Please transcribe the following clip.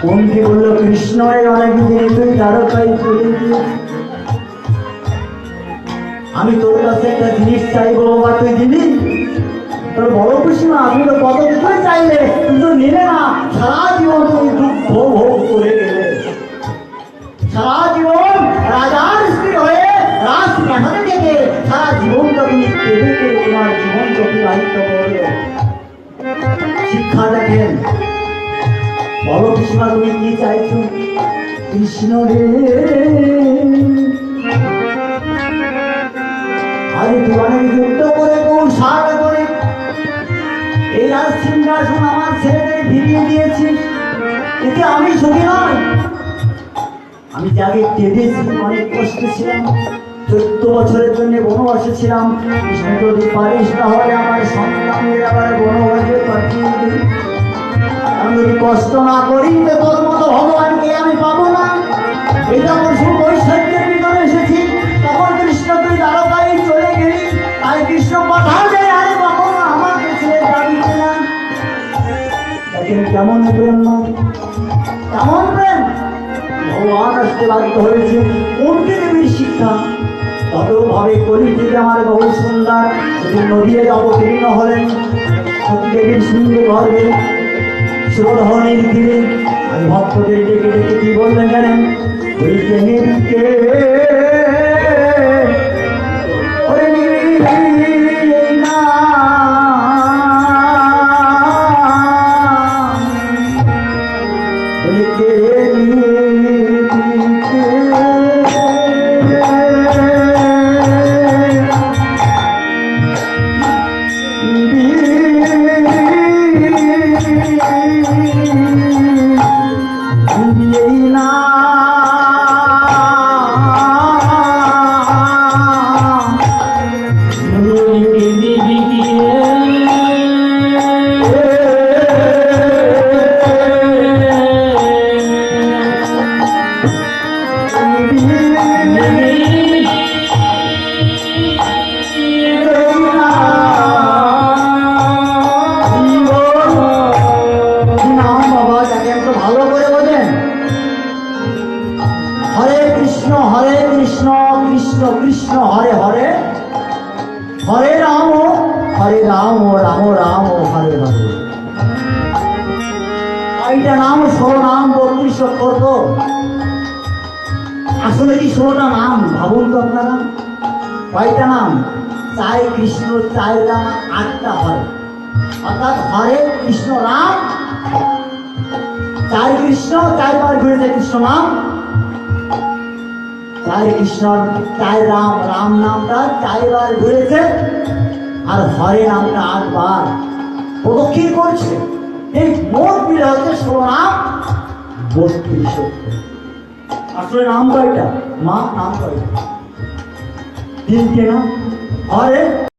মন্ত্রী বলল, কৃষ্ণের অনেক দিনে তুই দ্বারকায় চলে গিয়ে, আমি তোর কাছে একটা জিনিস চাইবো বাবা, তুই দিবি? তোর বড় খুশি না, আমি তো কত কিছুই চাইলে কিন্তু নিলে না। সারা জীবন তুমি দুঃখ ভোগ করে গেলে, সারা জীবন রাজার স্ত্রী হয়ে রাজপ্রাসাদে থেকে সারা জীবনটা তুমি কেঁদে কেঁদে তোমার জীবন অতিবাহিত করলে। শিক্ষা দেখেন, বলো কৃষ্ণ তুমি কি চাইছো? কৃষ্ণ রে, আরে তুই অনেক যুদ্ধ করে কৌশল করে এই রাজ সিংহাসন আমার ছেলেদের ফিরিয়ে দিয়েছিস, এতে আমি সুখী নয়। আমি যাকে কেঁদেছি, অনেক কষ্ট ছিলাম, 14 বছরের জন্য বনবাসে ছিলাম। কৃষ্ণ যদি পারিস তাহলে আমার সন্তানদের আবার বনবাসে পাঠিয়ে দিই। আমি যদি কষ্ট না করি তো তোর মতো ভগবানকে আমি পাবো না। এই যখন সুবৈষয়িকের ভিতরে এসেছি তখন কৃষ্ণ তুই দ্বারকায় চলে গেলি, তাই কৃষ্ণ কথা দেয় আরে কখনো আমাকে ছেড়ে যাবি না। দেখেন কেমন প্রেম, কেমন প্রেম। ভগবান আসতে বাধ্য হয়েছে। কোনটি দেবীর শিক্ষা? ততভাবে কলিযুগে আমার বহু সুন্দর যদি নদীয়ে অবতীর্ণ হলেন সতী দেবীর সিংহে গর্বে সুরধনের তীরে। আমি ভক্তদের ডেকে ডেকে কি বললেন জানেন? বলছে নিরিকে কৃষ্ণ হরে হরে, হরে রাম রাম রাম হরে হরে। এইটা নাম 16 নাম 32 অক্ষর। তো আসলে কি 16টা নাম? ভাবুন তো আপনারা, কয়টা নাম? 4 কৃষ্ণ 4 রাম 8টা হরে, অর্থাৎ হরে কৃষ্ণ রাম। 4 কৃষ্ণ 4 বার ঘুরেছে কৃষ্ণ নাম, 4 কৃষ্ণ 4 রাম, রাম নামটা 4 বার ঘুরেছে, আর হরে নামটা 8 বার প্রদক্ষিণ করছে। এই মোট মিলে হচ্ছে 16 নাম 32 অক্ষর। আসলে নাম কয়টা? মা নাম কয়টা? 3টে না? হরে